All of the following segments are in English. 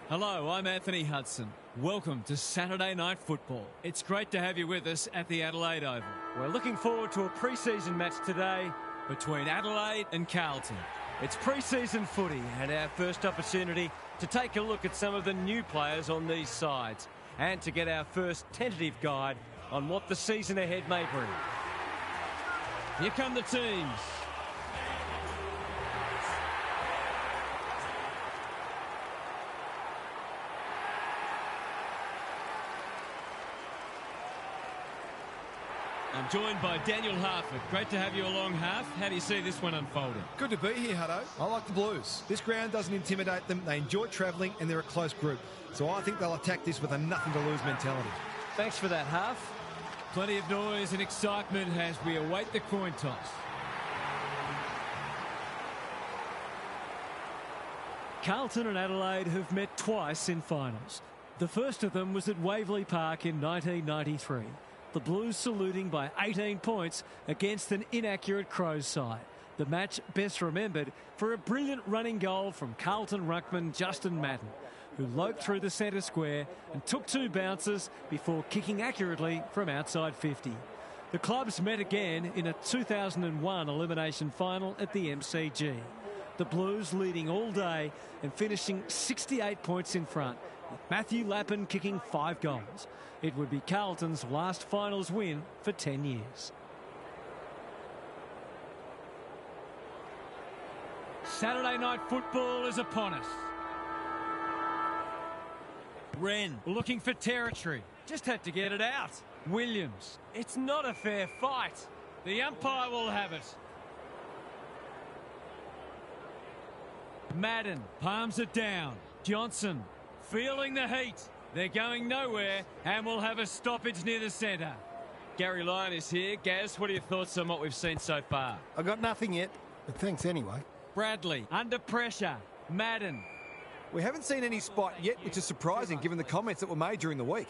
Hello, I'm Anthony Hudson. Welcome to Saturday Night Football. It's great to have you with us at the Adelaide Oval. We're looking forward to a pre-season match today between Adelaide and Carlton. It's pre-season footy and our first opportunity to take a look at some of the new players on these sides and to get our first tentative guide on what the season ahead may bring. Here come the teams. I'm joined by Daniel Harford. Great to have you along, Harf. How do you see this one unfolding? Good to be here, Hutto. I like the Blues. This ground doesn't intimidate them. They enjoy travelling and they're a close group. So I think they'll attack this with a nothing-to-lose mentality. Thanks for that, Harf. Plenty of noise and excitement as we await the coin toss. Carlton and Adelaide have met twice in finals. The first of them was at Waverley Park in 1993. The Blues saluting by 18 points against an inaccurate Crows side. The match best remembered for a brilliant running goal from Carlton ruckman Justin Madden, who loped through the centre square and took two bounces before kicking accurately from outside 50. The clubs met again in a 2001 elimination final at the MCG. The Blues leading all day and finishing 68 points in front, with Matthew Lappin kicking 5 goals. It would be Carlton's last finals win for 10 years. Saturday Night Football is upon us. Wren looking for territory. Just had to get it out. Williams. It's not a fair fight. The umpire will have it. Madden palms it down. Johnson feeling the heat. They're going nowhere and we'll have a stoppage near the centre. Gary Lyon is here. Gaz, what are your thoughts on what we've seen so far? I got nothing yet, but thanks anyway. Bradley under pressure. Madden. We haven't seen any spot yet, which is surprising given the comments that were made during the week.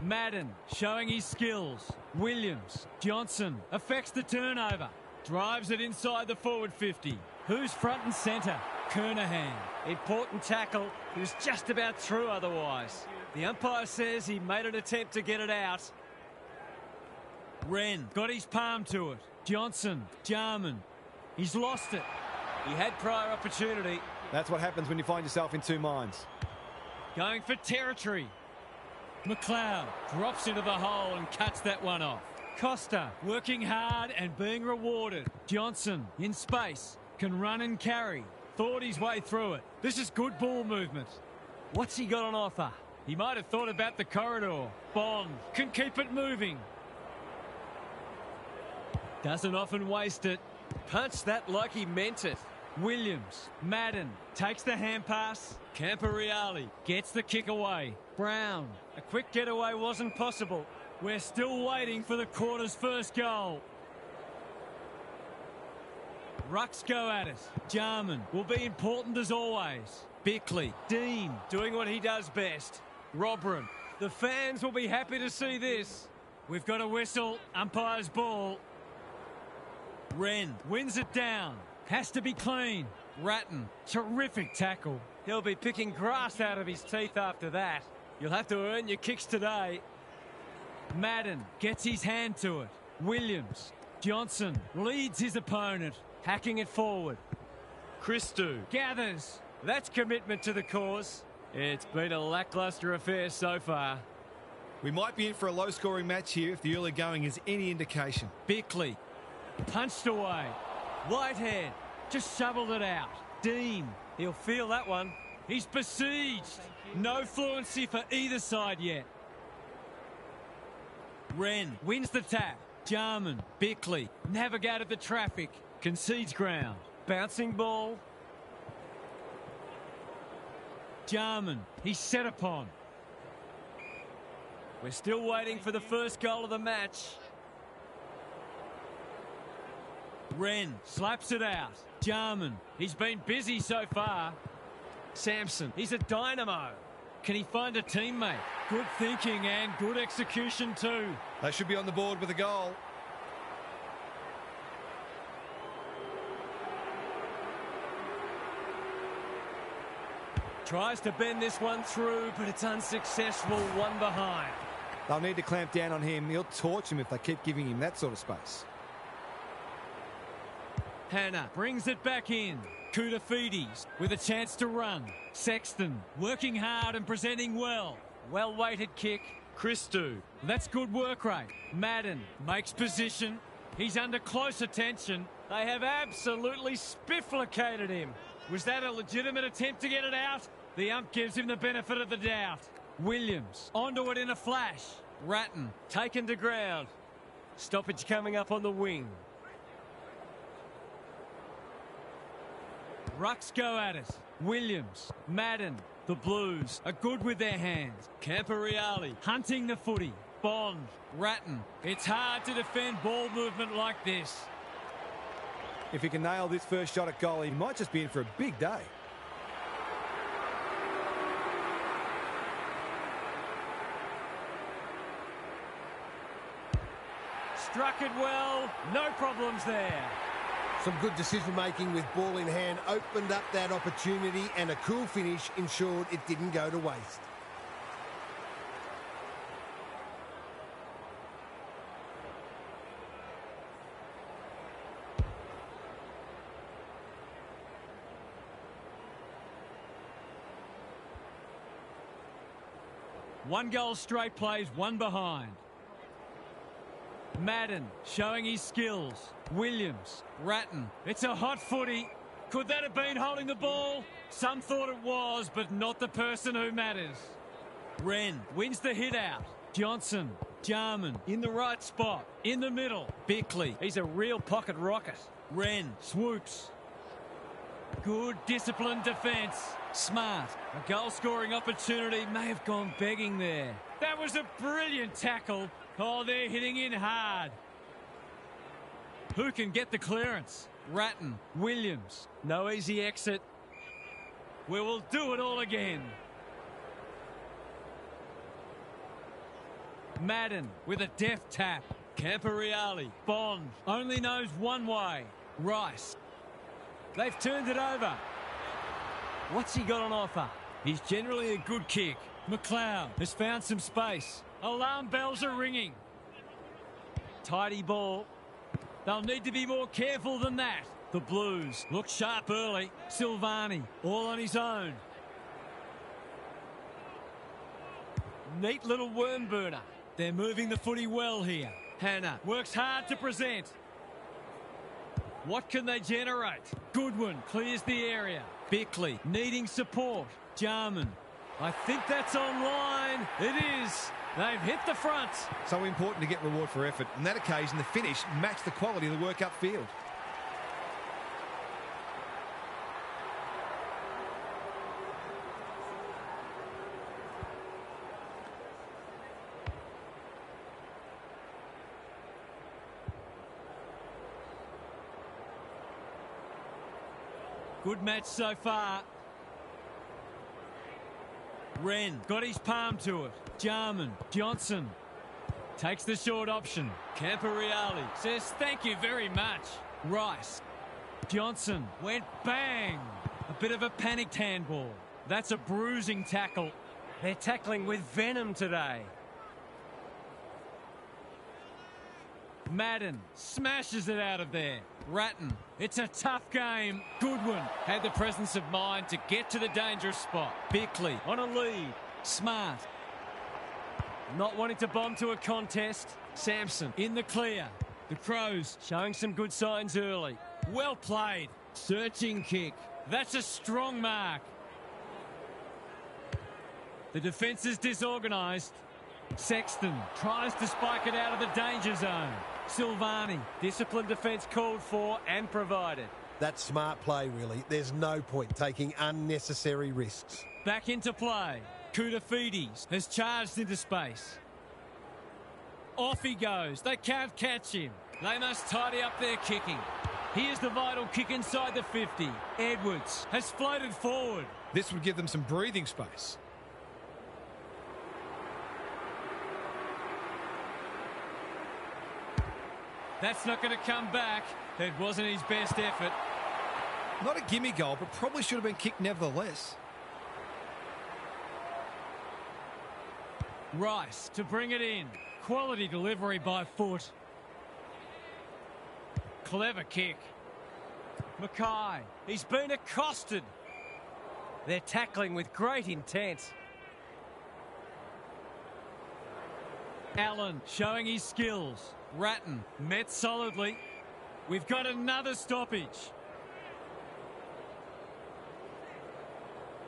Madden showing his skills. Williams. Johnson affects the turnover. Drives it inside the forward 50. Who's front and centre? Kernahan. Important tackle. He was just about through otherwise. The umpire says he made an attempt to get it out. Wren got his palm to it. Johnson. Jarman. He's lost it. He had prior opportunity. That's what happens when you find yourself in two minds. Going for territory. McLeod drops into the hole and cuts that one off. Costa working hard and being rewarded. Johnson in space. Can run and carry. Thought his way through it. This is good ball movement. What's he got on offer? He might have thought about the corridor. Bond can keep it moving. Doesn't often waste it. Punched that like he meant it. Williams. Madden takes the hand pass. Camporeale gets the kick away. Brown. A quick getaway wasn't possible. We're still waiting for the quarter's first goal. Rucks go at it. Jarman will be important as always. Bickley. Dean doing what he does best. Robran. The fans will be happy to see this. We've got a whistle. Umpire's ball. Wren wins it down. Has to be clean. Ratton. Terrific tackle. He'll be picking grass out of his teeth after that. You'll have to earn your kicks today. Madden gets his hand to it. Williams. Johnson leads his opponent. Hacking it forward. Christou gathers. That's commitment to the cause. It's been a lacklustre affair so far. We might be in for a low-scoring match here if the early going is any indication. Bickley punched away. Whitehead just shoveled it out. Dean, he'll feel that one. He's besieged. No fluency for either side yet. Wren wins the tap. Jarman, Bickley navigated the traffic. Concedes ground. Bouncing ball. Jarman, he's set upon. We're still waiting for the first goal of the match. Wren slaps it out. Jarman, he's been busy so far. Sampson, he's a dynamo. Can he find a teammate? Good thinking and good execution too. They should be on the board with a goal. Tries to bend this one through, but it's unsuccessful. One behind. They'll need to clamp down on him. He'll torch him if they keep giving him that sort of space. Hannah brings it back in. Koutafidis with a chance to run. Sexton working hard and presenting well. Well-weighted kick. Christou. That's good work rate. Madden makes position. He's under close attention. They have absolutely spifflicated him. Was that a legitimate attempt to get it out? The ump gives him the benefit of the doubt. Williams onto it in a flash. Ratton taken to ground. Stoppage coming up on the wing. Rucks go at it. Williams, Madden, the Blues are good with their hands. Camporeale hunting the footy. Bond, Ratton. It's hard to defend ball movement like this. If he can nail this first shot at goal, he might just be in for a big day. Struck it well. No problems there. Some good decision-making with ball in hand opened up that opportunity, and a cool finish ensured it didn't go to waste. One goal straight plays, one behind. Madden showing his skills. Williams, Ratton. It's a hot footy. Could that have been holding the ball? Some thought it was, but not the person who matters. Wren wins the hit out. Johnson, Jarman in the right spot. In the middle. Bickley, he's a real pocket rocket. Wren swoops. Good disciplined defence. Smart. A goal-scoring opportunity may have gone begging there. That was a brilliant tackle. Oh, they're hitting in hard. Who can get the clearance? Ratton, Williams. No easy exit. We will do it all again. Madden with a deft tap. Camporeale. Bond only knows one way. Rice. They've turned it over. What's he got on offer? He's generally a good kick. McLeod has found some space. Alarm bells are ringing. Tidy ball. They'll need to be more careful than that. The Blues look sharp early. Silvani all on his own. Neat little worm burner. They're moving the footy well here. Hannah works hard to present. What can they generate? Goodwin clears the area. Bickley needing support. Jarman. I think that's online. It is. They've hit the front. So important to get reward for effort. On that occasion, the finish matched the quality of the work upfield. Good match so far. Wren got his palm to it. Jarman, Johnson takes the short option. Camporeale says thank you very much. Rice, Johnson went bang. A bit of a panicked handball. That's a bruising tackle. They're tackling with venom today. Madden smashes it out of there. Ratton, it's a tough game. Goodwin had the presence of mind to get to the dangerous spot. Bickley on a lead. Smart. Not wanting to bomb to a contest. Sampson in the clear. The Crows showing some good signs early. Well played. Searching kick. That's a strong mark. The defence is disorganised. Sexton tries to spike it out of the danger zone. Silvani, disciplined defence called for and provided. That's smart play, really. There's no point taking unnecessary risks. Back into play. Koutafidis has charged into space. Off he goes. They can't catch him. They must tidy up their kicking. Here's the vital kick inside the 50. Edwards has floated forward. This would give them some breathing space. That's not going to come back. It wasn't his best effort. Not a gimme goal, but probably should have been kicked nevertheless. Rice to bring it in. Quality delivery by foot. Clever kick. Mackay. He's been accosted. They're tackling with great intent. Allen showing his skills. Ratton met solidly. We've got another stoppage.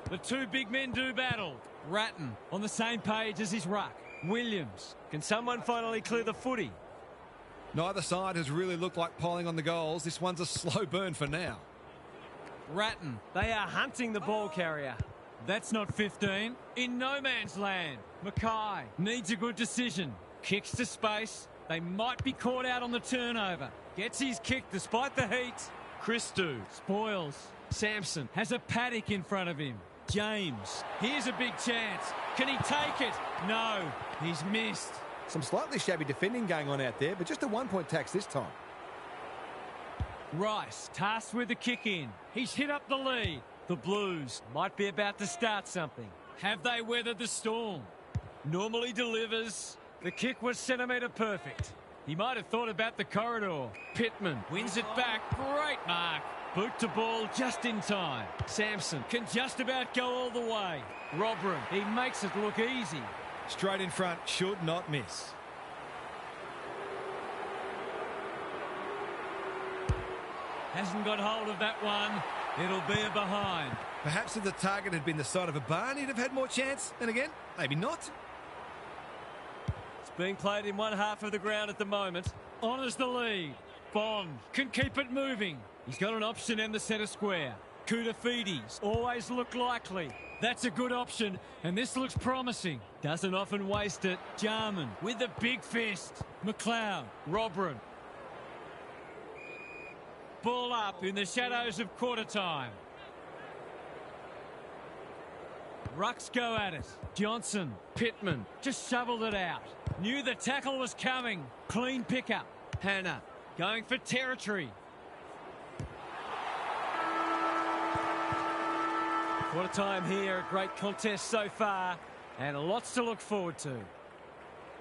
The two big men do battle. Ratton on the same page as his ruck. Williams. Can someone finally clear the footy? Neither side has really looked like piling on the goals. This one's a slow burn for now. Ratton. They are hunting the ball carrier. That's not 15. In no man's land. Mackay needs a good decision. Kicks to space. They might be caught out on the turnover. Gets his kick despite the heat. Christou spoils. Sampson has a paddock in front of him. James. Here's a big chance. Can he take it? No. He's missed. Some slightly shabby defending going on out there, but just a 1-point tax this time. Rice tasked with the kick in. He's hit up the lead. The Blues might be about to start something. Have they weathered the storm? Normally delivers. The kick was centimetre perfect. He might have thought about the corridor. Pittman wins it back. Great mark. Boot to ball just in time. Sampson can just about go all the way. Robran, he makes it look easy. Straight in front, should not miss. Hasn't got hold of that one. It'll be a behind. Perhaps if the target had been the side of a barn, he'd have had more chance. And again, maybe not. It's being played in one half of the ground at the moment. Honours the lead. Bond can keep it moving. He's got an option in the centre square. Koutafidis always look likely. That's a good option, and this looks promising. Doesn't often waste it. Jarman with the big fist. McLeod, Robran. Ball up in the shadows of quarter time. Rucks go at it. Johnson, Pittman just shoveled it out. Knew the tackle was coming. Clean pickup. Hannah going for territory. Quarter time here. A great contest so far, and lots to look forward to.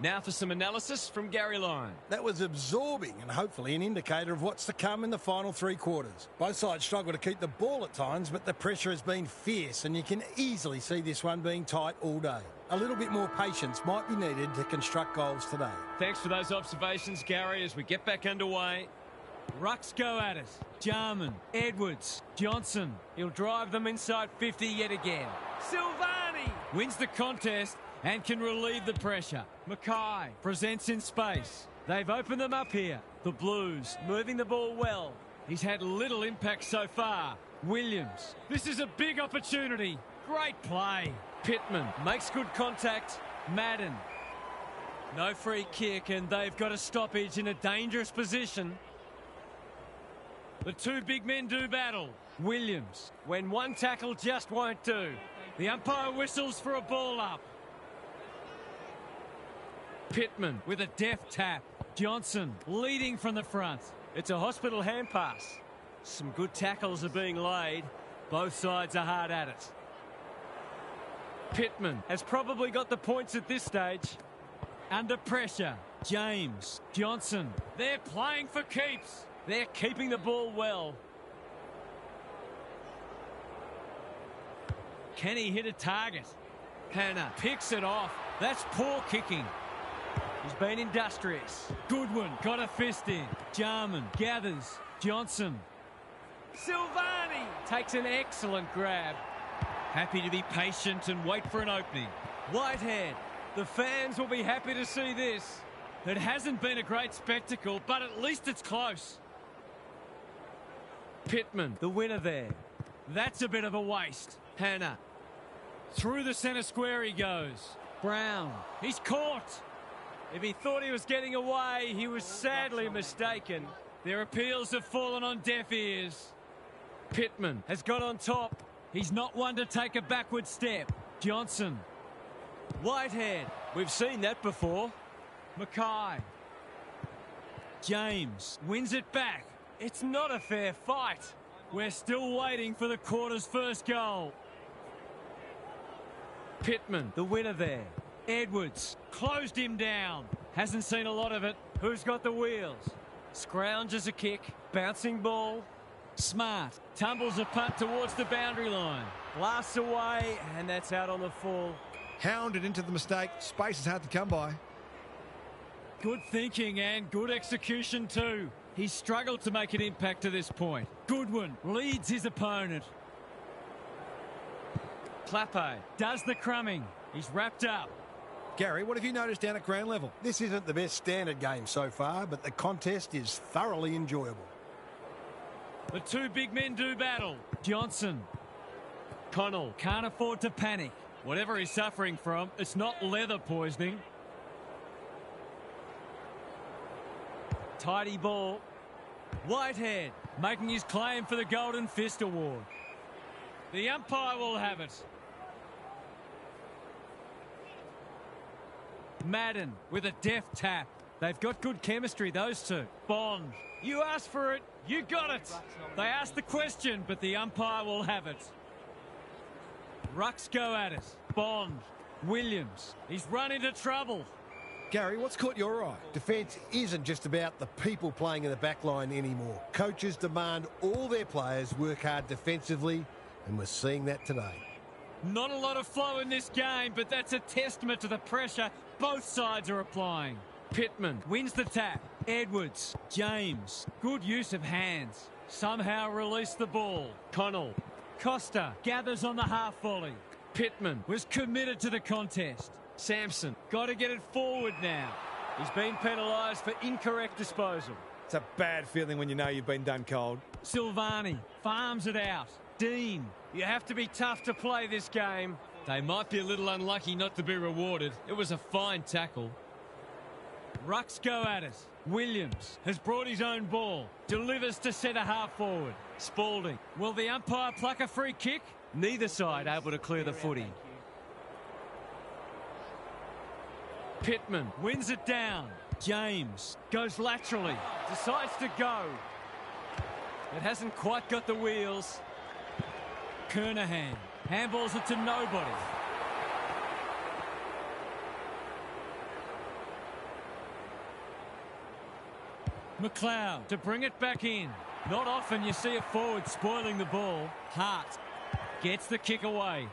Now for some analysis from Gary Lyon. That was absorbing and hopefully an indicator of what's to come in the final three quarters. Both sides struggle to keep the ball at times, but the pressure has been fierce, and you can easily see this one being tight all day. A little bit more patience might be needed to construct goals today. Thanks for those observations, Gary, as we get back underway. Rucks go at it. Jarman, Edwards, Johnson. He'll drive them inside 50 yet again. Silvani wins the contest and can relieve the pressure. Mackay presents in space. They've opened them up here. The Blues moving the ball well. He's had little impact so far. Williams. This is a big opportunity. Great play. Pittman makes good contact. Madden. No free kick, and they've got a stoppage in a dangerous position. The two big men do battle. Williams, when one tackle just won't do. The umpire whistles for a ball up. Pittman with a deft tap. Johnson leading from the front. It's a hospital hand pass. Some good tackles are being laid. Both sides are hard at it. Pittman has probably got the points at this stage. Under pressure. James, Johnson. They're playing for keeps. They're keeping the ball well. Can he hit a target? Hannah picks it off. That's poor kicking. He's been industrious. Goodwin got a fist in. Jarman gathers. Johnson. Silvani takes an excellent grab. Happy to be patient and wait for an opening. Whitehead. The fans will be happy to see this. It hasn't been a great spectacle, but at least it's close. Pittman, the winner there. That's a bit of a waste. Hannah. Through the centre square he goes. Brown. He's caught. If he thought he was getting away, he was sadly mistaken. Their appeals have fallen on deaf ears. Pittman has got on top. He's not one to take a backward step. Johnson. Whitehead. We've seen that before. Mackay. James wins it back. It's not a fair fight. We're still waiting for the quarter's first goal. Pittman, the winner there. Edwards closed him down. Hasn't seen a lot of it. Who's got the wheels? Scrounges a kick. Bouncing ball. Smart tumbles a punt towards the boundary line. Blasts away, and that's out on the full. Hounded into the mistake. Space is hard to come by. Good thinking and good execution too. He struggled to make an impact to this point. Goodwin leads his opponent. Clappe does the crumbing. He's wrapped up. Gary, what have you noticed down at ground level? This isn't the best standard game so far, but the contest is thoroughly enjoyable. The two big men do battle. Johnson. Connell can't afford to panic. Whatever he's suffering from, it's not leather poisoning. Tidy ball. Whitehead making his claim for the Golden Fist Award. The umpire will have it. Madden with a deft tap. They've got good chemistry, those two. Bond. You asked for it. You got it. They asked the question, but the umpire will have it. Rucks go at it. Bond. Williams. He's run into trouble. Gary, what's caught your eye? Defence isn't just about the people playing in the back line anymore. Coaches demand all their players work hard defensively, and we're seeing that today. Not a lot of flow in this game, but that's a testament to the pressure both sides are applying. Pittman wins the tap. Edwards. James. Good use of hands. Somehow release the ball. Connell. Costa gathers on the half volley. Pittman was committed to the contest. Sampson got to get it forward now. He's been penalised for incorrect disposal. It's a bad feeling when you know you've been done cold. Silvani farms it out. Dean, you have to be tough to play this game. They might be a little unlucky not to be rewarded. It was a fine tackle. Rucks go at it. Williams has brought his own ball. Delivers to centre half forward. Spalding. Will the umpire pluck a free kick? Neither side able to clear the footy. Pittman wins it down. James goes laterally. Decides to go. It hasn't quite got the wheels. Kernahan handballs it to nobody. McLeod to bring it back in. Not often you see a forward spoiling the ball. Hart gets the kick away.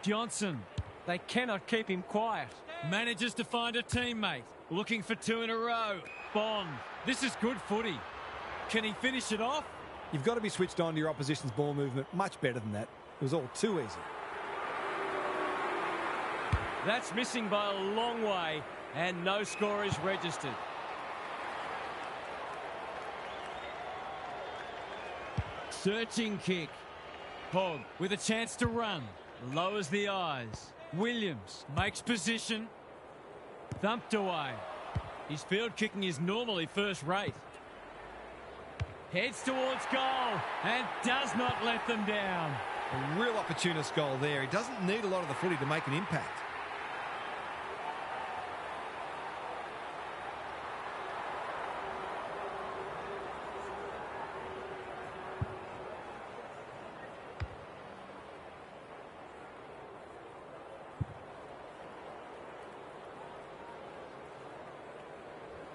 Johnson. They cannot keep him quiet. Manages to find a teammate. Looking for two in a row. Bond. This is good footy. Can he finish it off? You've got to be switched on to your opposition's ball movement much better than that. It was all too easy. That's missing by a long way, and no score is registered. Searching kick. Hogg with a chance to run. Lowers the eyes. Williams makes position. Thumped away. His field kicking is normally first rate. Heads towards goal and does not let them down. A real opportunist goal there. He doesn't need a lot of the footy to make an impact.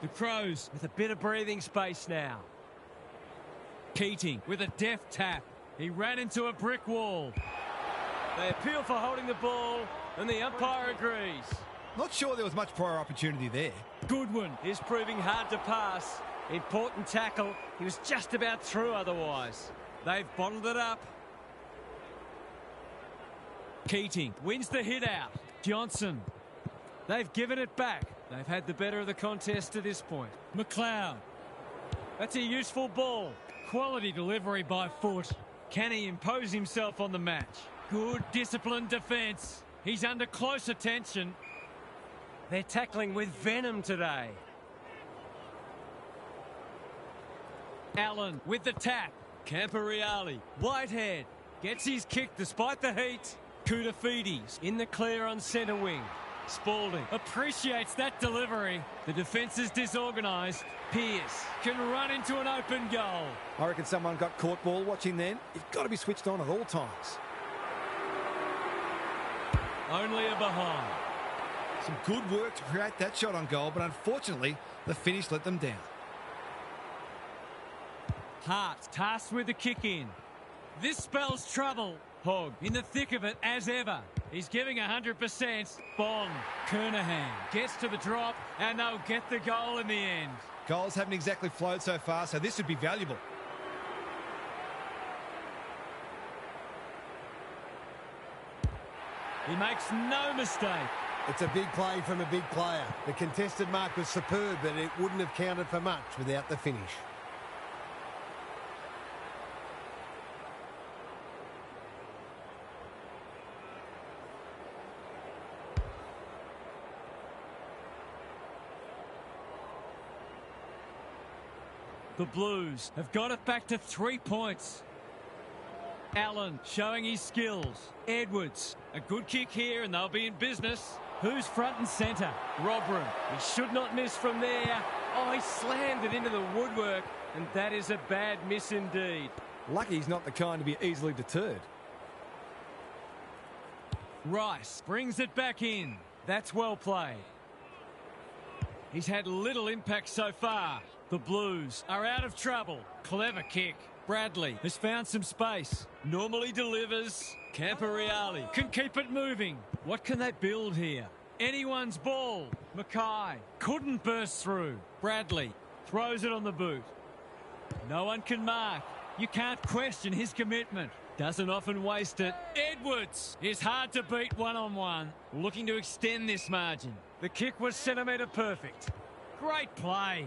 The Crows with a bit of breathing space now. Keating with a deft tap. He ran into a brick wall. They appeal for holding the ball, and the umpire agrees. Not sure there was much prior opportunity there. Goodwin is proving hard to pass. Important tackle. He was just about through otherwise. They've bottled it up. Keating wins the hit out. Johnson. They've given it back. They've had the better of the contest to this point. McLeod. That's a useful ball. Quality delivery by foot. Can he impose himself on the match? Good disciplined defence. He's under close attention. They're tackling with venom today. Allen with the tap. Camporeale. Whitehead gets his kick despite the heat. Koutafidis in the clear on centre wing. Spalding appreciates that delivery. The defence is disorganised. Pearce can run into an open goal. I reckon someone got caught ball watching then. You've got to be switched on at all times. Only a behind. Some good work to create that shot on goal, but unfortunately, the finish let them down. Hart tasked with the kick in. This spells trouble. Hogg in the thick of it as ever. He's giving 100%. Bond. Kernahan gets to the drop and they'll get the goal in the end. Goals haven't exactly flowed so far, so this would be valuable. He makes no mistake. It's a big play from a big player. The contested mark was superb, but it wouldn't have counted for much without the finish. The Blues have got it back to 3 points. Allen showing his skills. Edwards, a good kick here and they'll be in business. Who's front and centre? Robran. He should not miss from there. Oh, he slammed it into the woodwork, and that is a bad miss indeed. Lucky he's not the kind to be easily deterred. Rice brings it back in. That's well played. He's had little impact so far. The Blues are out of trouble. Clever kick. Bradley has found some space. Normally delivers. Camporeale can keep it moving. What can they build here? Anyone's ball. Mackay couldn't burst through. Bradley throws it on the boot. No one can mark. You can't question his commitment. Doesn't often waste it. Edwards is hard to beat one-on-one. Looking to extend this margin. The kick was centimetre perfect. Great play.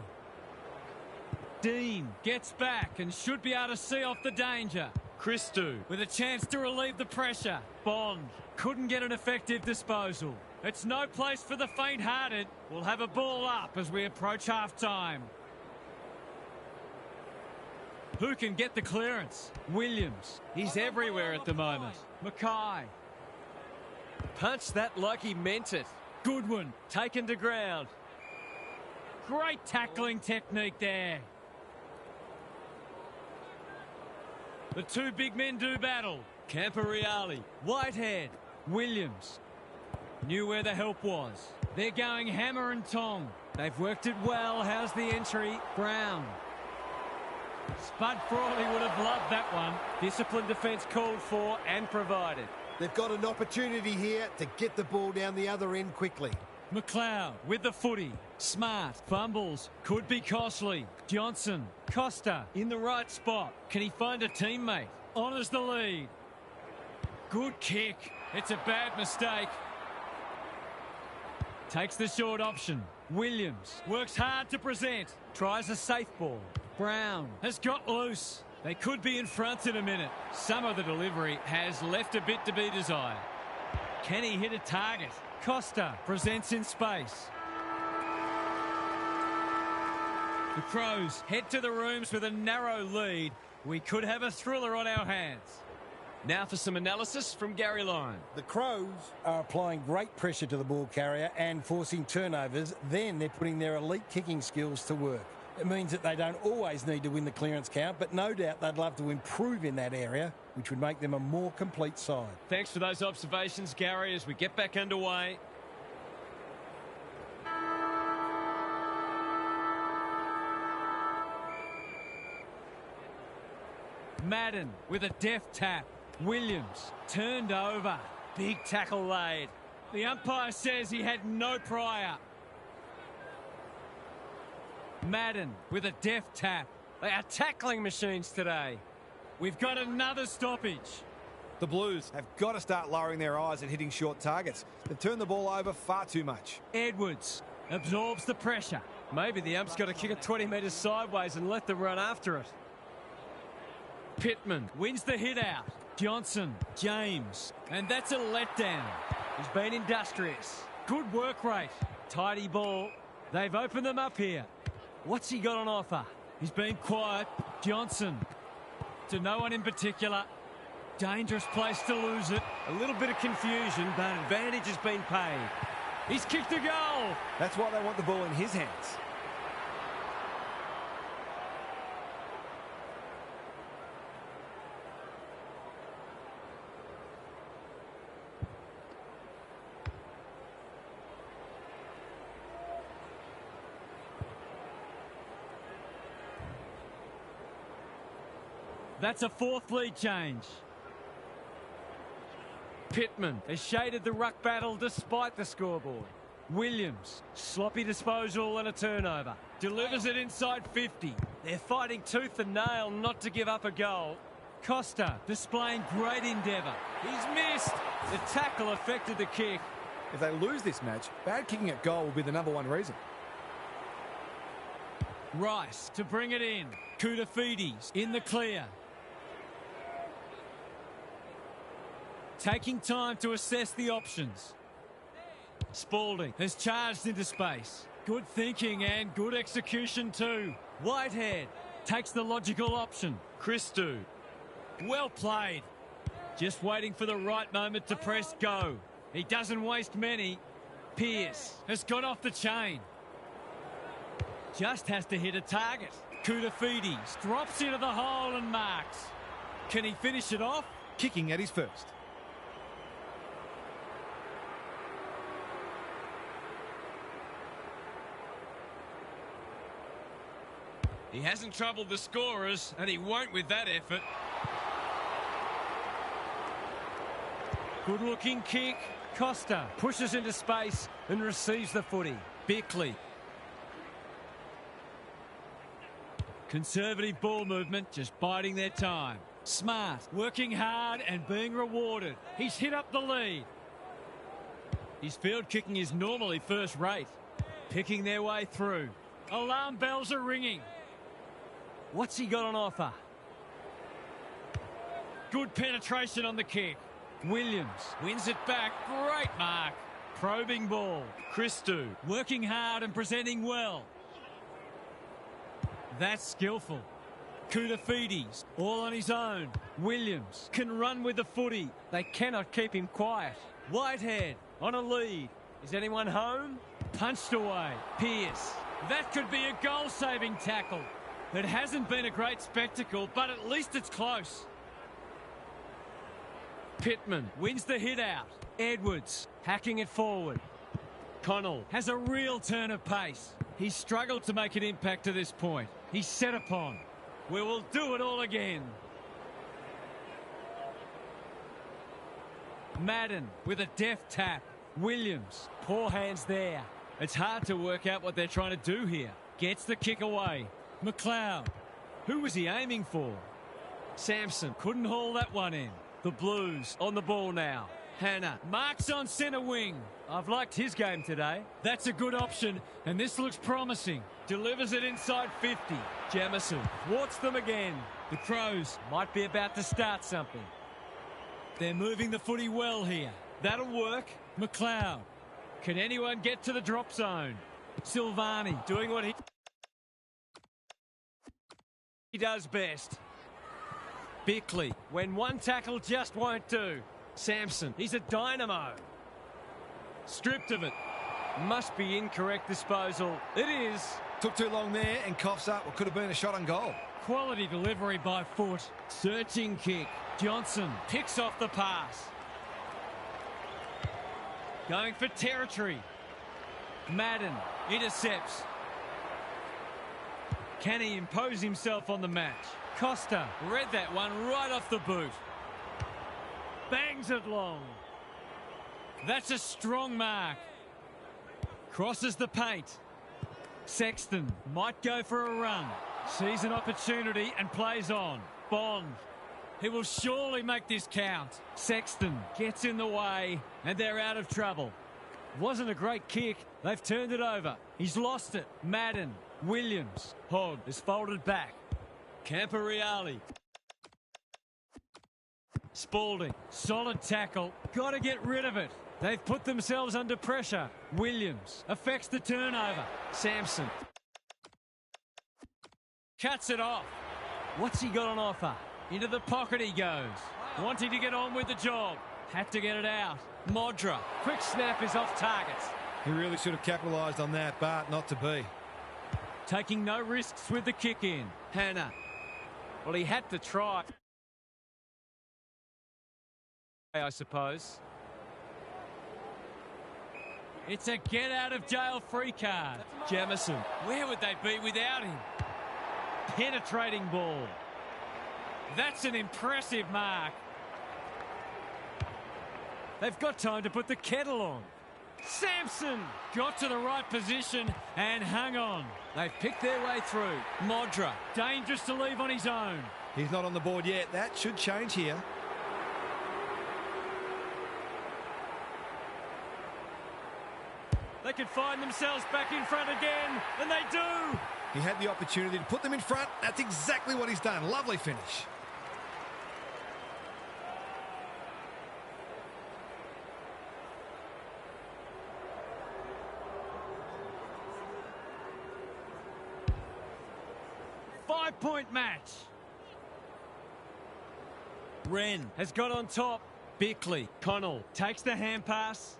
Dean gets back and should be able to see off the danger. Christou with a chance to relieve the pressure. Bond couldn't get an effective disposal. It's no place for the faint-hearted. We'll have a ball up as we approach half-time. Who can get the clearance? Williams. He's everywhere at the moment. Mackay. Punched that like he meant it. Goodwin taken to ground. Great tackling technique there. The two big men do battle. Camporeale, Whitehead, Williams. Knew where the help was. They're going hammer and tong. They've worked it well. How's the entry? Brown. Spud Frawley would have loved that one. Disciplined defence called for and provided. They've got an opportunity here to get the ball down the other end quickly. McLeod with the footy. Smart. Fumbles. Could be costly. Johnson. Costa in the right spot. Can he find a teammate? Honours the lead. Good kick. It's a bad mistake. Takes the short option. Williams works hard to present. Tries a safe ball. Brown has got loose. They could be in front in a minute. Some of the delivery has left a bit to be desired. Can he hit a target? Costa presents in space. The Crows head to the rooms with a narrow lead. We could have a thriller on our hands. Now for some analysis from Gary Lyon. The Crows are applying great pressure to the ball carrier and forcing turnovers. Then they're putting their elite kicking skills to work. It means that they don't always need to win the clearance count, but no doubt they'd love to improve in that area, which would make them a more complete side. Thanks for those observations, Gary, as we get back underway. Madden with a deft tap. Williams turned over. Big tackle laid. The umpire says he had no prior. Madden with a deft tap. They are tackling machines today. We've got another stoppage. The Blues have got to start lowering their eyes at hitting short targets. They've turned the ball over far too much. Edwards absorbs the pressure. Maybe the ump's got to kick it 20 metres sideways and let them run after it. Pittman wins the hit out. Johnson, James, and that's a letdown. He's been industrious. Good work rate. Tidy ball. They've opened them up here. What's he got on offer? He's been quiet. Johnson. To no one in particular. Dangerous place to lose it. A little bit of confusion, but advantage has been paid. He's kicked a goal. That's why they want the ball in his hands. That's a fourth lead change. Pittman has shaded the ruck battle despite the scoreboard. Williams, sloppy disposal and a turnover. Delivers it inside 50. They're fighting tooth and nail not to give up a goal. Costa displaying great endeavour. He's missed. The tackle affected the kick. If they lose this match, bad kicking at goal will be the number one reason. Rice to bring it in. Koutafidis in the clear. Taking time to assess the options. Spalding has charged into space. Good thinking and good execution too. Whitehead takes the logical option. Christou. Well played. Just waiting for the right moment to press go. He doesn't waste many. Pearce has got off the chain. Just has to hit a target. Koutafidis drops into the hole and marks. Can he finish it off? Kicking at his first. He hasn't troubled the scorers, and he won't with that effort. Good-looking kick. Costa pushes into space and receives the footy. Bickley. Conservative ball movement, just biding their time. Smart, working hard and being rewarded. He's hit up the lead. His field kicking is normally first rate. Picking their way through. Alarm bells are ringing. What's he got on offer? Good penetration on the kick. Williams wins it back. Great mark. Probing ball. Christou working hard and presenting well. That's skillful. Koutafidis all on his own. Williams can run with the footy. They cannot keep him quiet. Whitehead on a lead. Is anyone home? Punched away. Pearce. That could be a goal-saving tackle. It hasn't been a great spectacle, but at least it's close. Pittman wins the hit out. Edwards hacking it forward. Connell has a real turn of pace. He's struggled to make an impact to this point. He's set upon. We will do it all again. Madden with a deft tap. Williams, poor hands there. It's hard to work out what they're trying to do here. Gets the kick away. McLeod. Who was he aiming for? Sampson couldn't haul that one in. The Blues on the ball now. Hannah marks on centre wing. I've liked his game today. That's a good option, and this looks promising. Delivers it inside 50. Jamison thwarts them again. The Crows might be about to start something. They're moving the footy well here. That'll work. McLeod. Can anyone get to the drop zone? Silvani doing what he does best. Bickley, when one tackle just won't do. Sampson, he's a dynamo. Stripped of it. Must be incorrect disposal. It is. Took too long there and coughs up what could have been a shot on goal. Quality delivery by foot. Searching kick. Johnson picks off the pass. Going for territory. Madden intercepts. Can he impose himself on the match? Costa read that one right off the boot. Bangs it long. That's a strong mark. Crosses the paint. Sexton might go for a run. Sees an opportunity and plays on. Bond. He will surely make this count. Sexton gets in the way and they're out of trouble. Wasn't a great kick. They've turned it over. He's lost it. Madden. Williams. Hogg is folded back. Camporeale. Spalding. Solid tackle. Got to get rid of it. They've put themselves under pressure. Williams affects the turnover. Sampson. Cuts it off. What's he got on offer? Into the pocket he goes. Wanting to get on with the job. Had to get it out. Modra. Quick snap is off target. He really should have capitalised on that, but not to be. Taking no risks with the kick in. Hannah. Well, he had to try, I suppose. It's a get-out-of-jail-free card. Jamison. Where would they be without him? Penetrating ball. That's an impressive mark. They've got time to put the kettle on. Sampson got to the right position and hung on. They've picked their way through. Modra, dangerous to leave on his own. He's not on the board yet. That should change here. They could find themselves back in front again, and they do. He had the opportunity to put them in front. That's exactly what he's done. Lovely finish. Five-point match. Wren has got on top. Bickley. Connell takes the hand pass.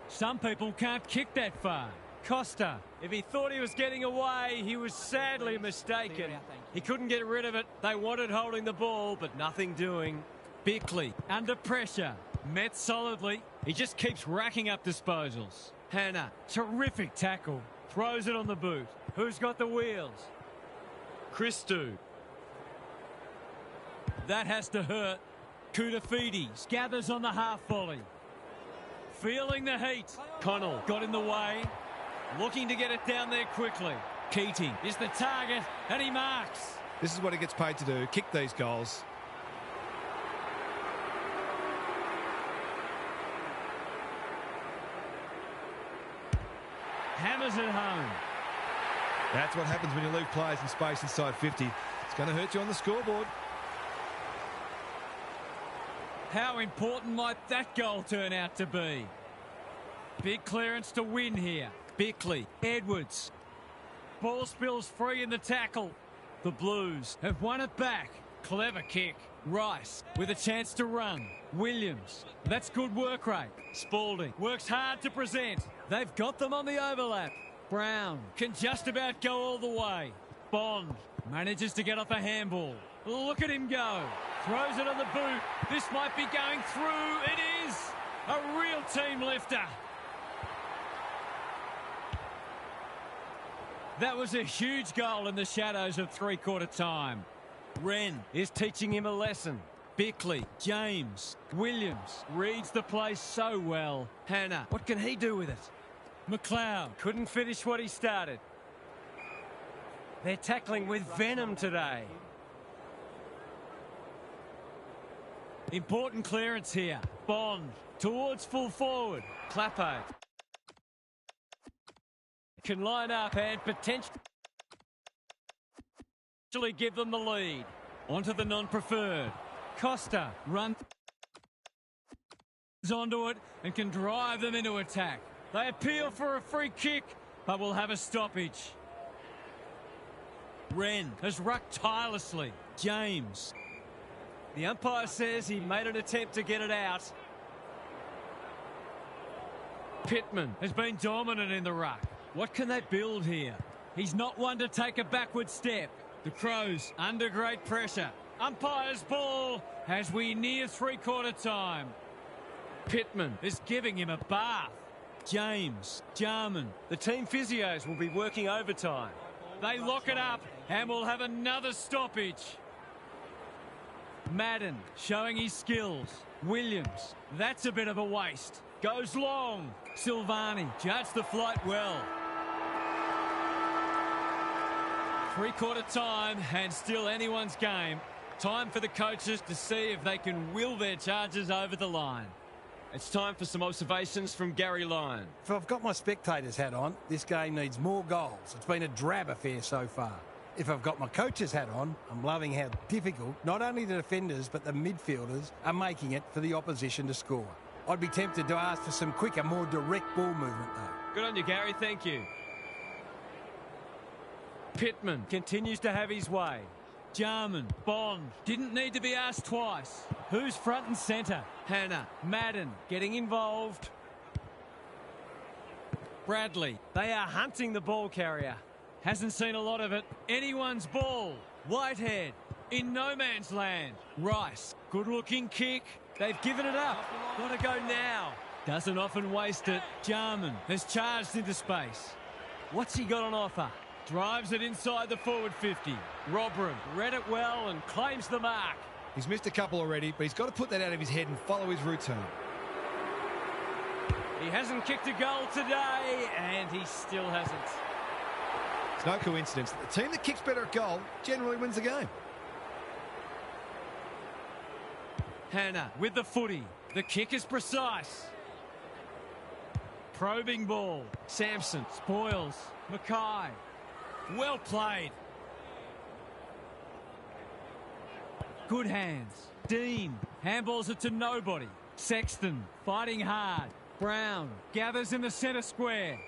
Some people can't kick that far. Costa, if he thought he was getting away, he was sadly mistaken. He couldn't get rid of it. They wanted holding the ball, but nothing doing. Bickley, under pressure, met solidly. He just keeps racking up disposals. Hannah, terrific tackle. Throws it on the boot. Who's got the wheels? Christou. That has to hurt. Koutafidis gathers on the half volley. Feeling the heat. Connell got in the way. Looking to get it down there quickly. Keating is the target, and he marks. This is what he gets paid to do, kick these goals. Hammers it home. That's what happens when you leave players in space inside 50. It's going to hurt you on the scoreboard. How important might that goal turn out to be? Big clearance to win here. Bickley, Edwards. Ball spills free in the tackle. The Blues have won it back. Clever kick. Rice with a chance to run. Williams. That's good work rate. Spalding works hard to present. They've got them on the overlap. Brown can just about go all the way. Bond manages to get off a handball. Look at him go. Throws it on the boot. This might be going through. It is a real team lifter. That was a huge goal in the shadows of three-quarter time. Wren is teaching him a lesson. Bickley, James, Williams reads the play so well. Hannah, what can he do with it? McLeod couldn't finish what he started. They're tackling with venom today. Important clearance here. Bond towards full forward. Clappo can line up and potentially give them the lead. Onto the non-preferred. Costa runs onto it and can drive them into attack. They appeal for a free kick, but will have a stoppage. Wren has rucked tirelessly. James. The umpire says he made an attempt to get it out. Pittman has been dominant in the ruck. What can they build here? He's not one to take a backward step. The Crows under great pressure. Umpire's ball as we near three-quarter time. Pittman is giving him a bath. James, Jarman. The team physios will be working overtime. They lock it up and will have another stoppage. Madden showing his skills. Williams, that's a bit of a waste. Goes long. Silvani judged the flight well. Three-quarter time and still anyone's game. Time for the coaches to see if they can will their charges over the line. It's time for some observations from Gary Lyon. If I've got my spectator's hat on, this game needs more goals. It's been a drab affair so far. If I've got my coach's hat on, I'm loving how difficult not only the defenders but the midfielders are making it for the opposition to score. I'd be tempted to ask for some quicker, more direct ball movement though. Good on you, Gary. Thank you. Pittman continues to have his way. Jarman, Bond, didn't need to be asked twice. Who's front and centre? Hannah, Madden getting involved. Bradley, they are hunting the ball carrier. Hasn't seen a lot of it. Anyone's ball. Whitehead in no man's land. Rice, good looking kick. They've given it up. Got to go now. Doesn't often waste it. Jarman has charged into space. What's he got on offer? Drives it inside the forward 50. Robram read it well and claims the mark. He's missed a couple already, but he's got to put that out of his head and follow his routine. He hasn't kicked a goal today, and he still hasn't. It's no coincidence. The team that kicks better at goal generally wins the game. Hannah with the footy. The kick is precise. Probing ball. Sampson spoils. Mackay. Well played. Good hands. Dean handballs it to nobody. Sexton fighting hard. Brown gathers in the centre square.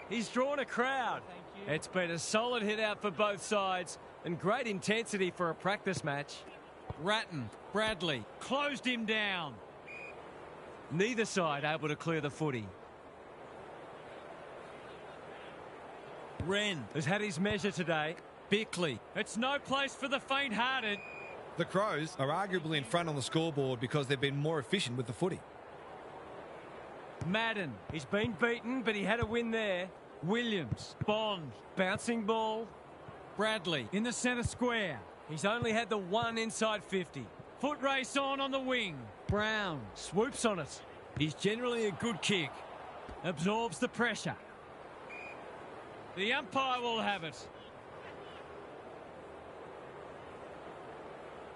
He's drawn a crowd. It's been a solid hit out for both sides and great intensity for a practice match. Ratton, Bradley closed him down. Neither side able to clear the footy. Wren has had his measure today. Bickley, it's no place for the faint-hearted. The Crows are arguably in front on the scoreboard because they've been more efficient with the footy. Madden, he's been beaten, but he had a win there. Williams, Bond, bouncing ball. Bradley in the centre square. He's only had the one inside 50. Foot race on the wing. Brown swoops on it. He's generally a good kick. Absorbs the pressure. The umpire will have it.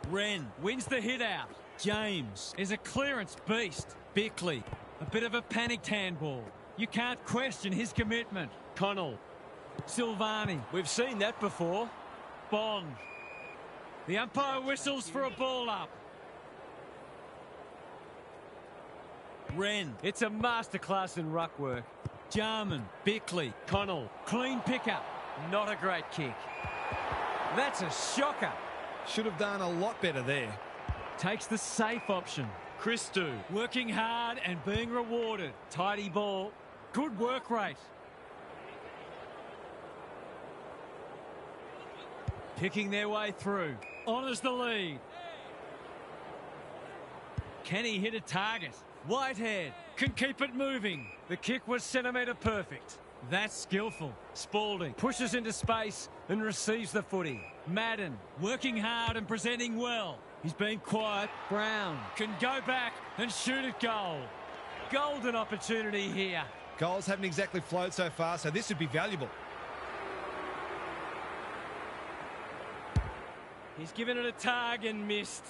Wren wins the hit out. James is a clearance beast. Bickley, a bit of a panicked handball. You can't question his commitment. Connell. Silvani. We've seen that before. Bond. The umpire whistles for a ball up. Wren. It's a masterclass in ruck work. Jarman. Bickley. Connell. Clean pickup. Not a great kick. That's a shocker. Should have done a lot better there. Takes the safe option. Christou working hard and being rewarded. Tidy ball. Good work rate. Picking their way through. Honours the lead. Can he hit a target? Whitehead can keep it moving. The kick was centimetre perfect. That's skillful. Spalding pushes into space and receives the footy. Madden working hard and presenting well. He's been quiet. Brown can go back and shoot at goal. Golden opportunity here. Goals haven't exactly flowed so far, so this would be valuable. He's given it a tug and missed.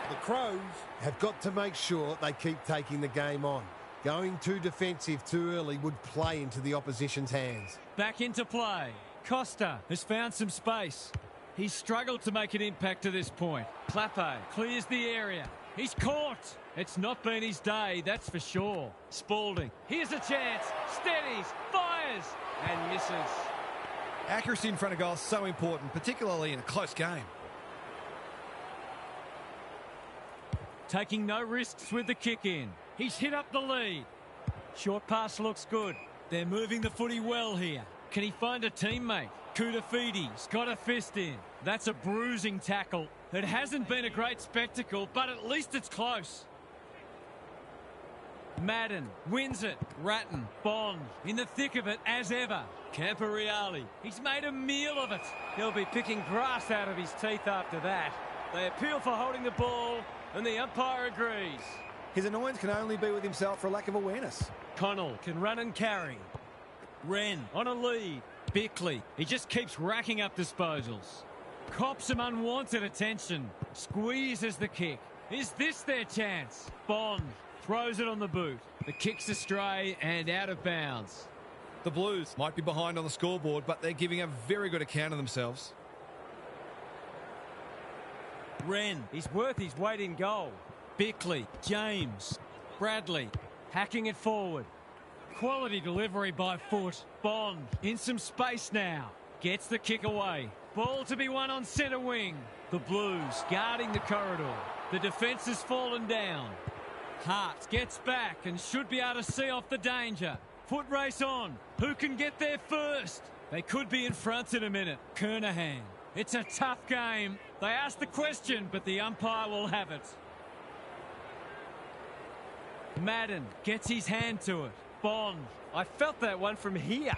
The Crows have got to make sure they keep taking the game on. Going too defensive too early would play into the opposition's hands. Back into play. Costa has found some space. He's struggled to make an impact to this point. Clappe clears the area. He's caught. It's not been his day, that's for sure. Spalding. Here's a chance. Steadies. Fires. And misses. Accuracy in front of goal is so important, particularly in a close game. Taking no risks with the kick in. He's hit up the lead. Short pass looks good. They're moving the footy well here. Can he find a teammate? Kudafidi's got a fist in. That's a bruising tackle. It hasn't been a great spectacle, but at least it's close. Madden wins it. Ratton, Bond in the thick of it as ever. Camporeale, he's made a meal of it. He'll be picking grass out of his teeth after that. They appeal for holding the ball, and the umpire agrees. His annoyance can only be with himself for a lack of awareness. Connell can run and carry. Wren on a lead. Bickley, he just keeps racking up disposals. Cops some unwanted attention. Squeezes the kick. Is this their chance? Bond throws it on the boot. The kick's astray and out of bounds. The Blues might be behind on the scoreboard, but they're giving a very good account of themselves. Wren, he's worth his weight in goal. Bickley, James, Bradley, hacking it forward. Quality delivery by foot. Bond in some space now. Gets the kick away. Ball to be won on centre wing. The Blues guarding the corridor. The defence has fallen down. Hart gets back and should be able to see off the danger. Foot race on. Who can get there first? They could be in front in a minute. Kernahan. It's a tough game. They ask the question, but the umpire will have it. Madden gets his hand to it. Bond. I felt that one from here.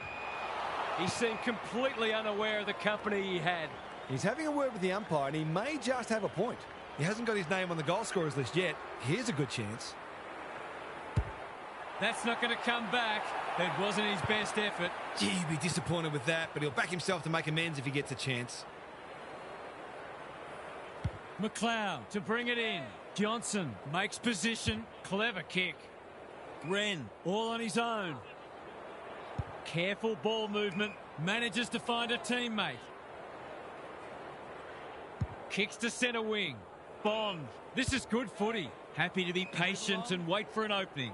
He seemed completely unaware of the company he had. He's having a word with the umpire, and he may just have a point. He hasn't got his name on the goal scorers list yet. Here's a good chance. That's not going to come back. It wasn't his best effort. Gee, he'd be disappointed with that, but he'll back himself to make amends if he gets a chance. McLeod to bring it in. Johnson makes position. Clever kick. Wren all on his own. Careful ball movement. Manages to find a teammate. Kicks to centre wing. Bond. This is good footy. Happy to be patient and wait for an opening.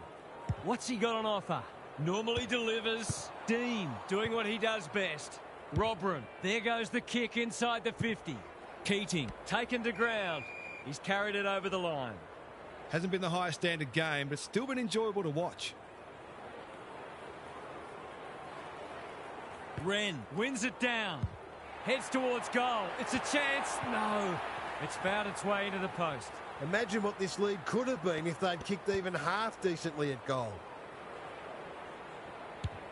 What's he got on offer? Normally delivers. Dean doing what he does best. Robran. There goes the kick inside the 50. Keating taken to ground. He's carried it over the line. Hasn't been the highest standard game, but still been enjoyable to watch. Wren wins it down. Heads towards goal. It's a chance. No. It's found its way into the post. Imagine what this lead could have been if they'd kicked even half decently at goal.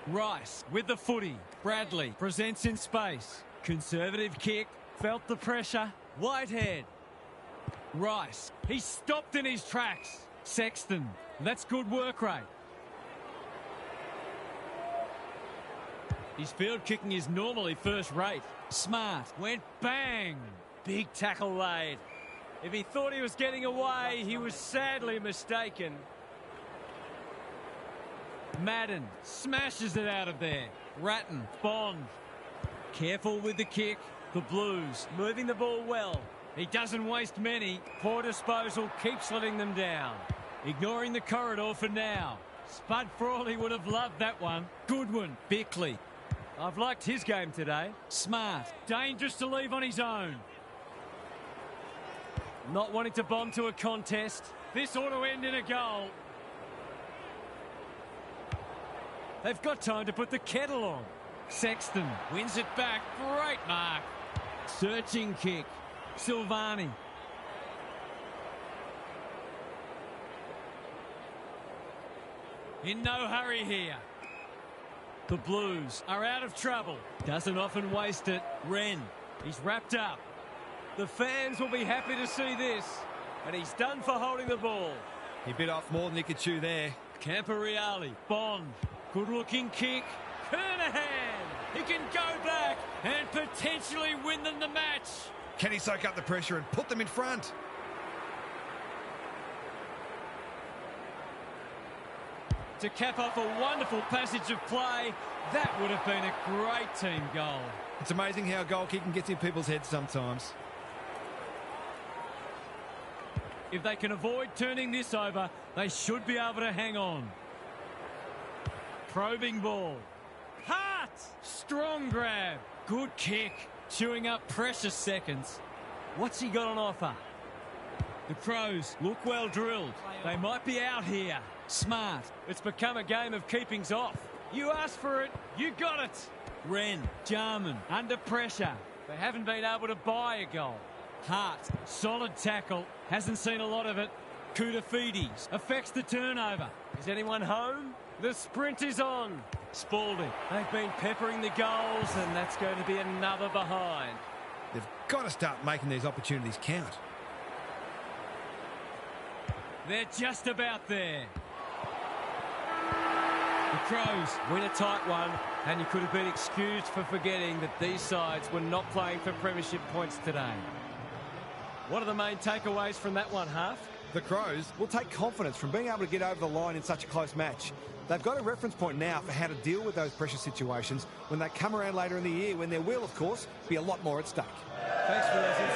Rice with the footy. Bradley presents in space. Conservative kick. Felt the pressure. Whitehead. Rice. He stopped in his tracks. Sexton. That's good work rate. His field kicking is normally first rate. Smart went bang. Big tackle laid. If he thought he was getting away, he was sadly mistaken. Madden smashes it out of there. Ratton, Bond. Careful with the kick. The Blues moving the ball well. He doesn't waste many. Poor disposal keeps letting them down. Ignoring the corridor for now. Spud Frawley would have loved that one. Goodwin, Bickley. I've liked his game today. Smart. Dangerous to leave on his own. Not wanting to bomb to a contest. This ought to end in a goal. They've got time to put the kettle on. Sexton wins it back. Great mark. Searching kick. Silvani. In no hurry here. The Blues are out of trouble. Doesn't often waste it. Wren. He's wrapped up. The fans will be happy to see this. And he's done for holding the ball. He bit off more than he could chew there. Camporeale. Bond. Good looking kick. Kernahan. He can go back and potentially win them the match. Can he soak up the pressure and put them in front? To cap off a wonderful passage of play, that would have been a great team goal. It's amazing how goal kicking gets in people's heads sometimes. If they can avoid turning this over, they should be able to hang on. Probing ball. Hart! Strong grab. Good kick. Chewing up precious seconds. What's he got on offer? The Crows look well drilled. They might be out here. Smart. It's become a game of keepings off. You asked for it, you got it. Wren, Jarman, under pressure. They haven't been able to buy a goal. Hart, solid tackle. Hasn't seen a lot of it. Koutafides affects the turnover. Is anyone home? The sprint is on. Spalding. They've been peppering the goals, and that's going to be another behind. They've got to start making these opportunities count. They're just about there. The Crows win a tight one, and you could have been excused for forgetting that these sides were not playing for premiership points today. What are the main takeaways from that one, Half? The Crows will take confidence from being able to get over the line in such a close match. They've got a reference point now for how to deal with those pressure situations when they come around later in the year, when there will, of course, be a lot more at stake. Thanks for those insights.